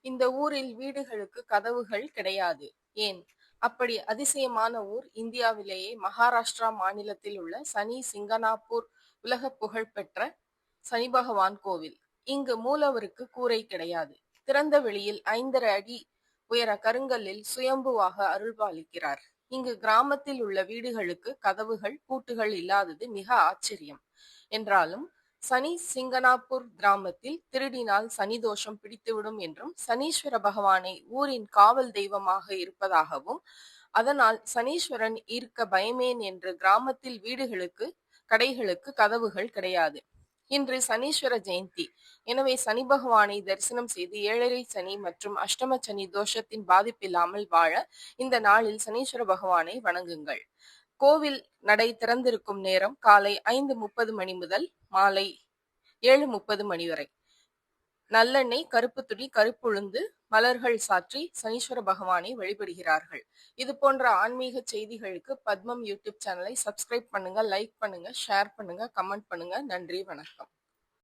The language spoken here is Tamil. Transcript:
இந்த ஊரில் வீடுகளுக்கு கதவுகள் கிடையாது. ஏன்? அப்படி அதிசயமான ஊர் இந்தியாவிலேயே மகாராஷ்டிரா மாநிலத்தில் உள்ள சனி சிங்கனாப்பூர் உலக புகழ்பெற்ற சனி பகவான் கோவில். இங்கு மூலவருக்கு கூரை கிடையாது. திறந்த வெளியில் 5½ அடி உயர கருங்கல்லில் சுயம்புவாக அருள்பாலிக்கிறார். இங்கு கிராமத்தில் உள்ள வீடுகளுக்கு கதவுகள் பூட்டுகள் இல்லாதது மிக ஆச்சரியம் என்றாலும் சனி சிங்கனாப்பூர் கிராமத்தில் திருடினால் சனி தோஷம் பிடித்துவிடும் என்றும் சனீஸ்வர பகவானை ஊரின் காவல் தெய்வமாக இருப்பதாகவும் அதனால் சனீஸ்வரன் இருக்க பயமேன் என்று கிராமத்தில் வீடுகளுக்கு கடைகளுக்கு கதவுகள் கிடையாது. இன்று சனீஸ்வர ஜெயந்தி. எனவே சனி பகவானை தரிசனம் செய்து 7½ சனி மற்றும் அஷ்டம சனி தோஷத்தின் பாதிப்பில்லாமல் வாழ இந்த நாளில் சனீஸ்வர பகவானை வணங்குங்கள். கோவில் நடை திறந்திருக்கும் நேரம் காலை 5:30 மணி முதல் மாலை 7:30 மணி வரை. நல்லெண்ணெய், கருப்பு துணி, கருப்புளுந்து, மலர்கள் சாற்றி சனீஸ்வர பகவானை வழிபடுகிறார்கள். இது போன்ற ஆன்மீக செய்திகளுக்கு பத்மம் யூடியூப் சேனலை சப்ஸ்கிரைப் பண்ணுங்க, லைக் பண்ணுங்க, ஷேர் பண்ணுங்க, கமெண்ட் பண்ணுங்க. நன்றி, வணக்கம்.